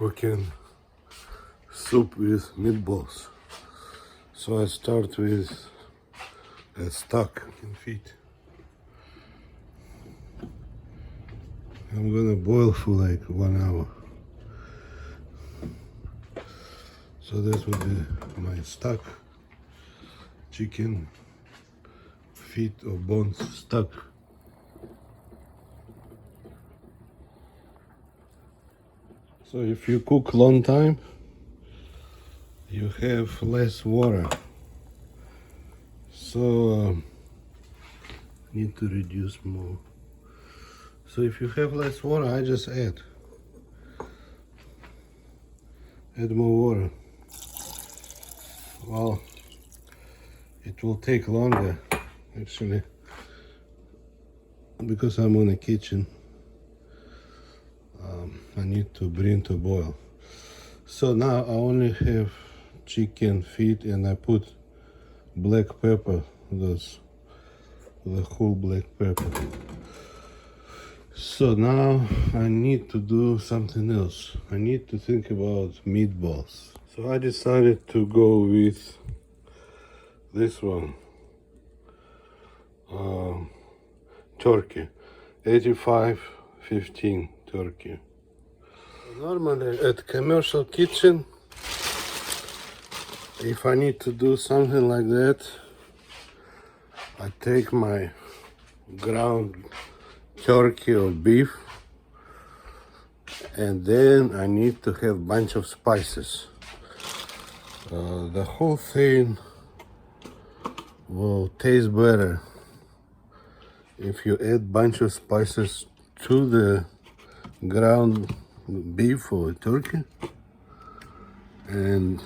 cooking soup with meatballs. So I start with a stock in feet. I'm gonna boil for like 1 hour. So this will be my stock, chicken feet or bones stock. So if you cook long time, you have less water. So need to reduce more. So if you have less water, I just add more water. Well, it will take longer actually because I'm in the kitchen. I need to bring to boil. So now I only have chicken feet and I put black pepper, the whole black pepper. So now I need to do something else. I need to think about meatballs. So I decided to go with this one, turkey, 85-15 turkey. Normally at commercial kitchen, if I need to do something like that, I take my ground turkey or beef, and then I need to have bunch of spices. The whole thing will taste better if you add bunch of spices to the ground beef or turkey. And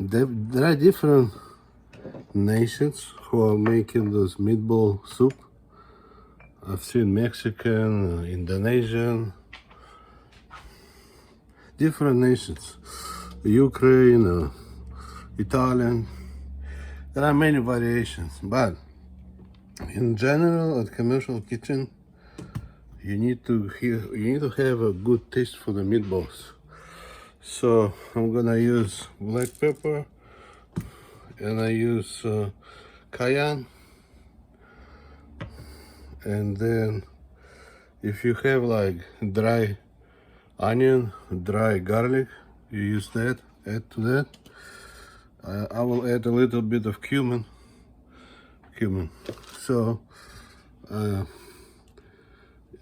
there are different nations who are making this meatball soup. I've seen Mexican, Indonesian, different nations, Ukraine, Italian. There are many variations, but in general, at commercial kitchen, you need to have a good taste for the meatballs. So I'm gonna use black pepper, and I use cayenne. And then if you have like dry onion, dry garlic, you use that, add to that. I will add a little bit of cumin. So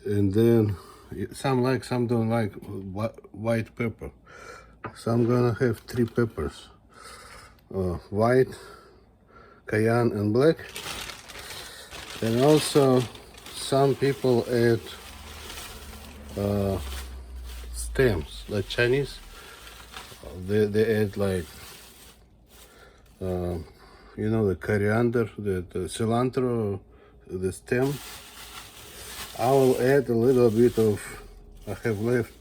and then some like, some don't like white pepper. So I'm gonna have 3 peppers, white, cayenne and black. And also some people add stems, like Chinese. They add like you know, the coriander, the cilantro, the stem. I will add a little bit of, I have left,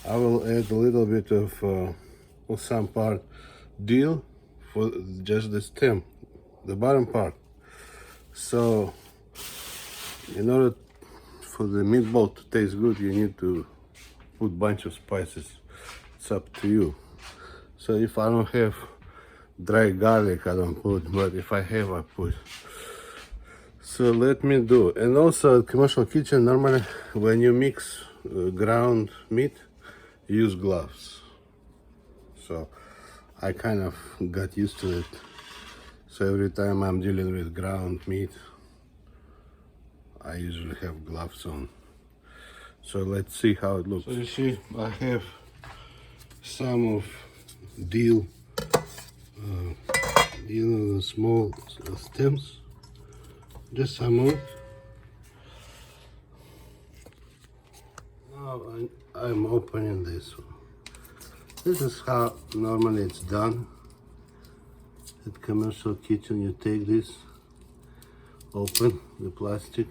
I will add a little bit of some part dill for just the stem, the bottom part. So in order for the meatball to taste good, you need to put bunch of spices. It's up to you. So if I don't have dry garlic, I don't put, but if I have, I put. So let me do. And also at commercial kitchen, normally when you mix ground meat, use gloves. So I kind of got used to it. So every time I'm dealing with ground meat, I usually have gloves on. So let's see how it looks. So you see, I have some of dill, you know, the small stems, just some of it. Now I'm opening this one. This is how normally it's done. At commercial kitchen, you take this, open the plastic,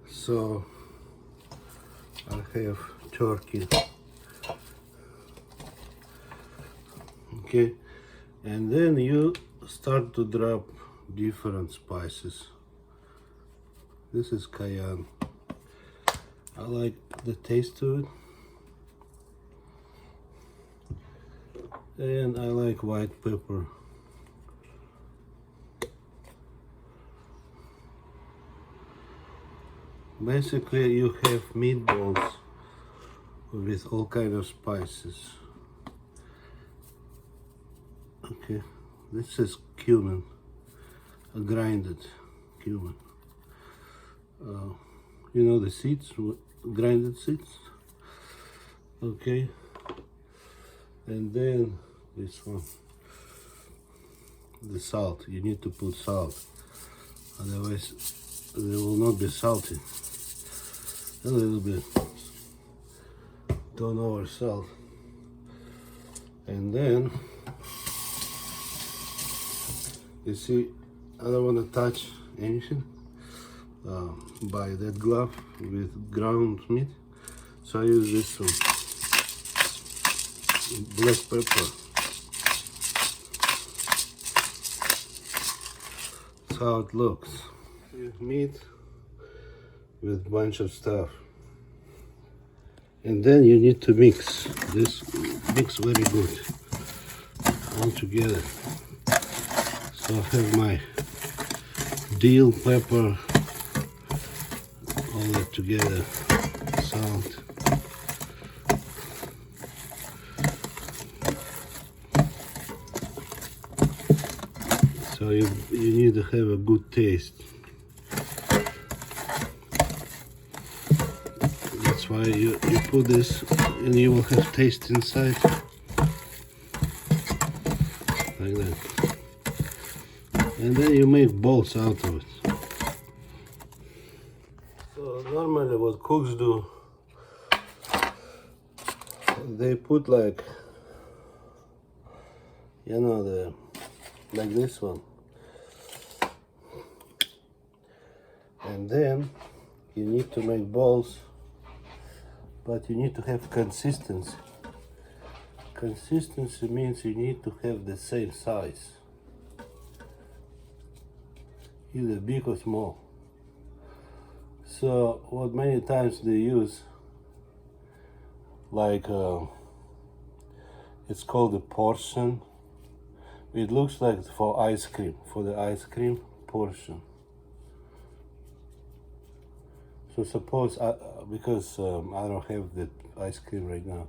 so I have turkey, okay, and then you start to drop different spices. This is cayenne. I like the taste to it. And I like white pepper. Basically, you have meatballs with all kind of spices. Okay, this is cumin, grinded cumin. You know the seeds, grinded seeds. Okay, and then this one, the salt. You need to put salt, otherwise they will not be salty. A little bit, don't over salt. And then you see, I don't want to touch anything by that glove with ground meat, so I use this one, black pepper. That's how it looks. Meat with bunch of stuff, and then you need to mix this. Mix very good all together. So I have my dill, pepper, all that together, salt. So you need to have a good taste. That's why you put this, and you will have taste inside, like that. And then you make balls out of it. So normally what cooks do, they put like, you know, like this one. And then you need to make balls, but you need to have consistency. Consistency means you need to have the same size, either big or small. So what many times they use, like it's called a portion. It looks like for ice cream, for the ice cream portion. So suppose, because I don't have the ice cream right now,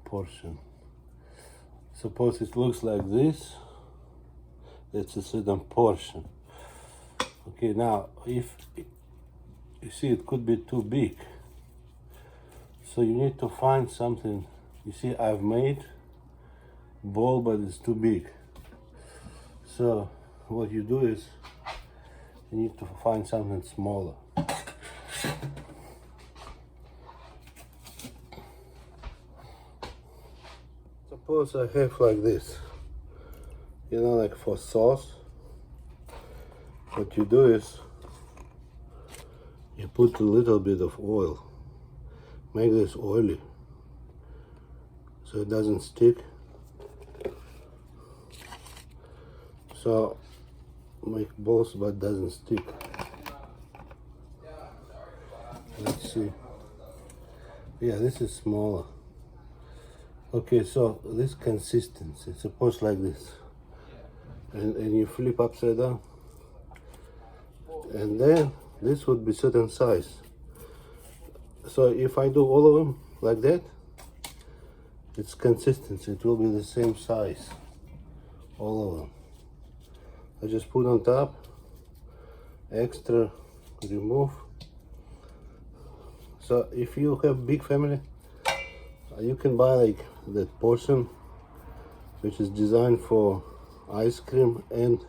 portion. Suppose it looks like this, that's a certain portion. Okay, now if you see it could be too big, so you need to find something. You see, I've made ball, but it's too big. So what you do is you need to find something smaller. Suppose I have like this, you know, like for sauce. What you do is you put a little bit of oil, make this oily so it doesn't stick. So make balls but doesn't stick. Let's see. Yeah, this is smaller. Okay, so this consistency, suppose like this, and you flip upside down, and then this would be certain size. So if I do all of them like that, it's consistency, it will be the same size, all of them. I just put on top, extra, remove. So if you have big family, you can buy like that portion, which is designed for ice cream, and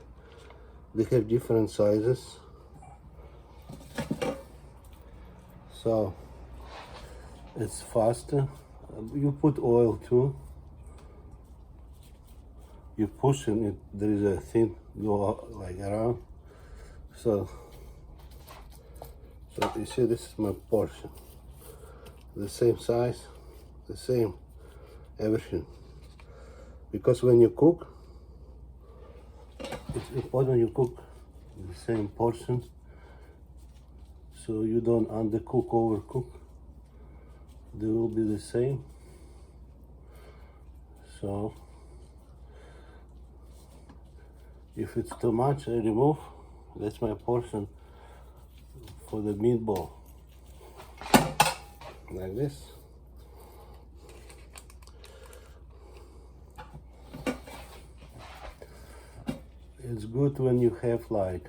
they have different sizes. So it's faster. You put oil too. You push and it, there is a thin go like around. So you see, this is my portion. The same size, the same everything. Because when you cook, it's important you cook the same portion, so you don't undercook, overcook. They will be the same. So if it's too much, I remove. That's my portion for the meatball. Like this. It's good when you have like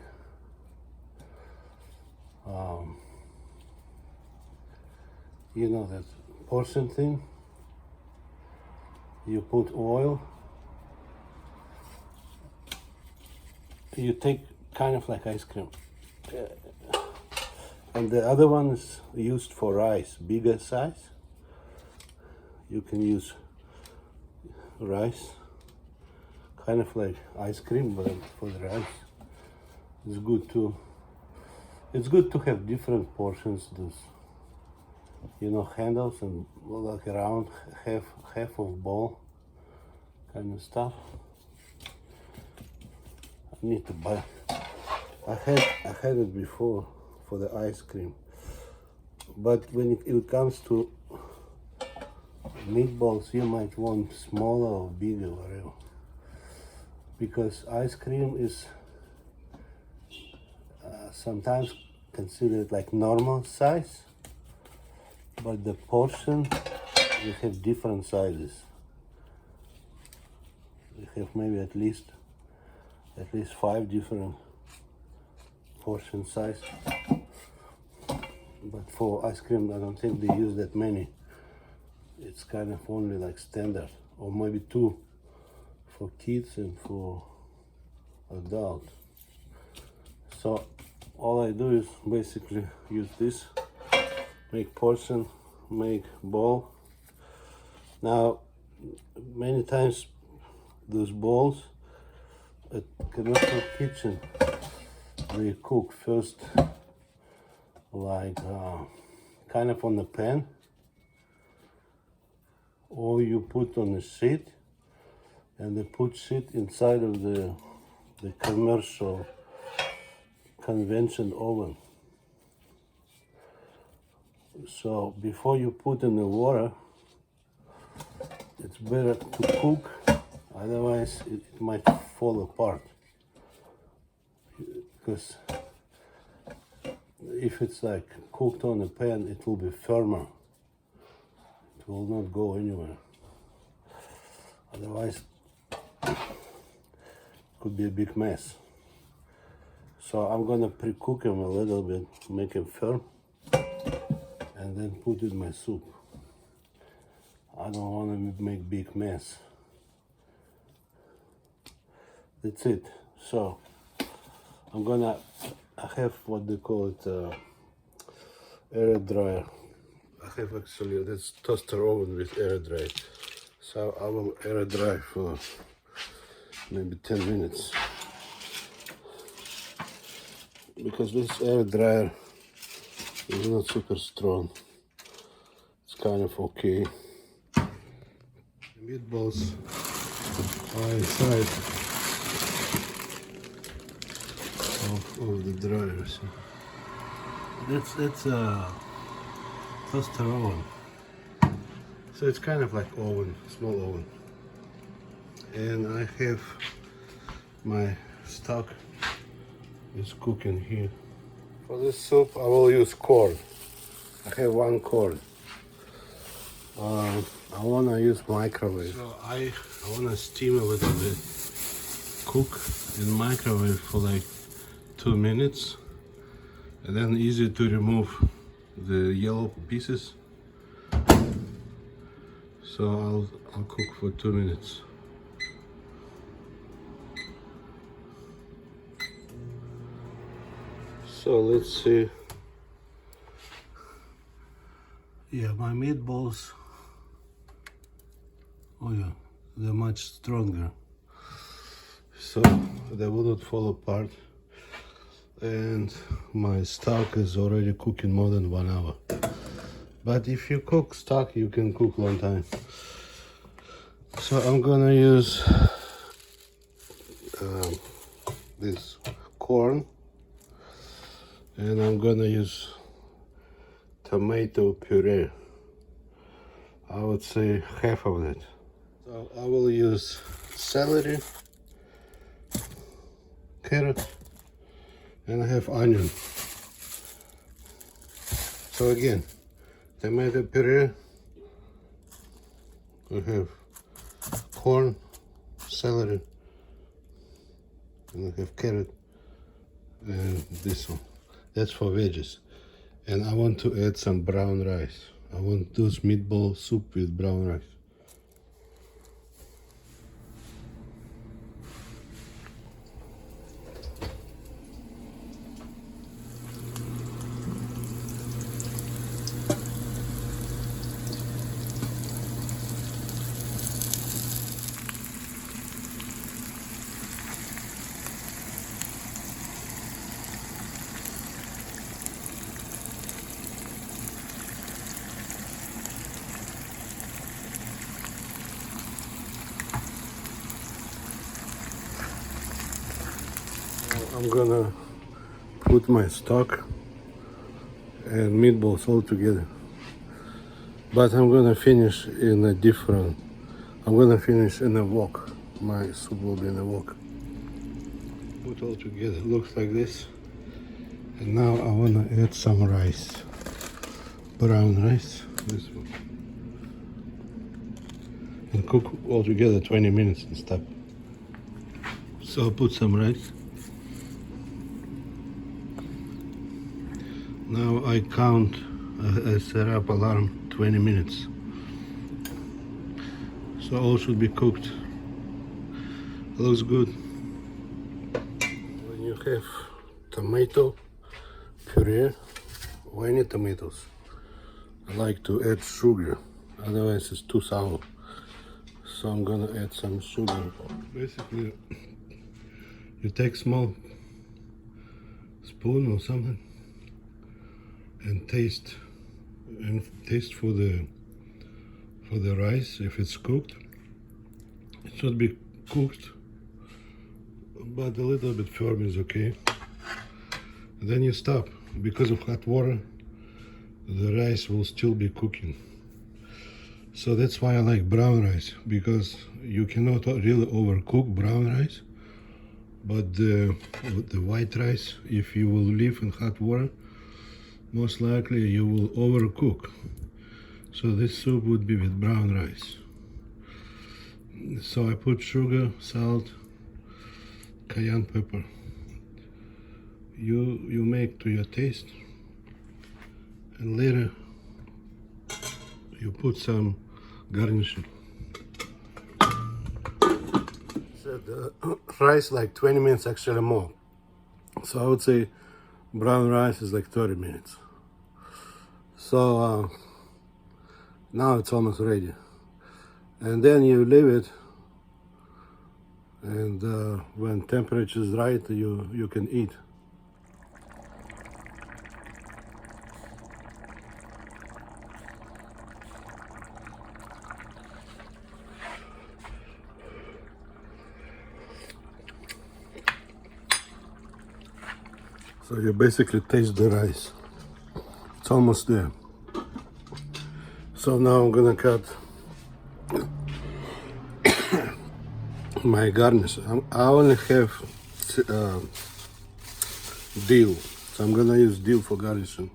you know, that portion thing. You put oil. You take kind of like ice cream. And the other one is used for rice, bigger size. You can use rice, kind of like ice cream, but for the rice. It's good to. It's good to have different portions. Those, you know, handles and like around half of bowl kind of stuff. I need to buy. I had it before for the ice cream, but when it comes to meatballs, you might want smaller or bigger, whatever, because ice cream is sometimes considered like normal size, but the portion, we have different sizes. We have maybe at least 5 different portion size. But for ice cream, I don't think they use that many. It's kind of only like standard, or maybe 2 for kids and for adult. So all I do is basically use this, make portion, make ball. Now, many times those balls at commercial kitchen, they cook first like kind of on the pan, or you put on a sheet, and they put sheet inside of the commercial convention oven. So before you put in the water, it's better to cook, otherwise it might fall apart. Because if it's like cooked on a pan, it will be firmer. It will not go anywhere. Otherwise, it could be a big mess. So I'm gonna pre-cook them a little bit, make them firm, and then put in my soup. I don't want to make big mess. That's it. So I have what they call it air dryer. I have actually this toaster oven with air dry. So I will air dry for maybe 10 minutes. Because this air dryer is not super strong. It's kind of okay. Meatballs are inside of the dryer. So that's a toaster oven. So it's kind of like oven, small oven. And I have my stock is cooking here. For this soup, I will use corn. I have 1 corn. I want to use microwave. So I want to steam a little bit. Cook in microwave for like 2 minutes. And then easy to remove the yellow pieces. So I'll cook for 2 minutes. So let's see. Yeah, my meatballs, oh yeah, they're much stronger. So they will not fall apart. And my stock is already cooking more than 1 hour. But if you cook stock, you can cook long time. So I'm gonna use this corn. And I'm gonna use tomato puree. I would say half of it. So I will use celery, carrot, and I have onion. So again, tomato puree, we have corn, celery, and I have carrot, and this one. That's for veggies. And I want to add some brown rice. I want those meatball soup with brown rice. I'm gonna put my stock and meatballs all together. But I'm gonna finish in a different, I'm gonna finish in a wok. My soup will be in a wok. Put all together, looks like this. And now I wanna add some rice. Brown rice, this one. And cook all together 20 minutes and stop. So I'll put some rice. Now I count, I set up alarm 20 minutes. So all should be cooked. Looks good. When you have tomato puree, or any tomatoes, I like to add sugar, otherwise it's too sour. So I'm gonna add some sugar. Basically, you take small spoon or something and taste for the rice if it's cooked. It should be cooked, but a little bit firm is okay. Then you stop. Because of hot water, the rice will still be cooking. So that's why I like brown rice, because you cannot really overcook brown rice. But the white rice, if you will leave in hot water, most likely you will overcook. So this soup would be with brown rice. So I put sugar, salt, cayenne pepper. You make to your taste, and later you put some garnishing. So the rice like 20 minutes, actually more. So I would say brown rice is like 30 minutes. So now it's almost ready. And then you leave it, and when temperature is right, you can eat. So you basically taste the rice. It's almost there. So now I'm gonna cut my garnish. I only have dill, so I'm gonna use dill for garnishing.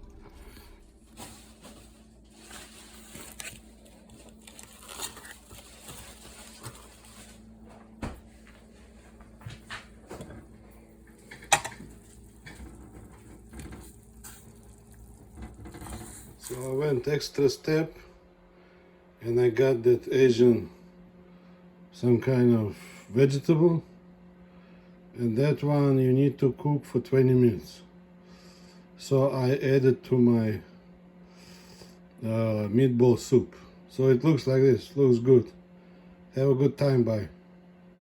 So I went extra step and I got that Asian, some kind of vegetable, and that one you need to cook for 20 minutes. So I added to my meatball soup. So it looks like this, looks good. Have a good time, bye.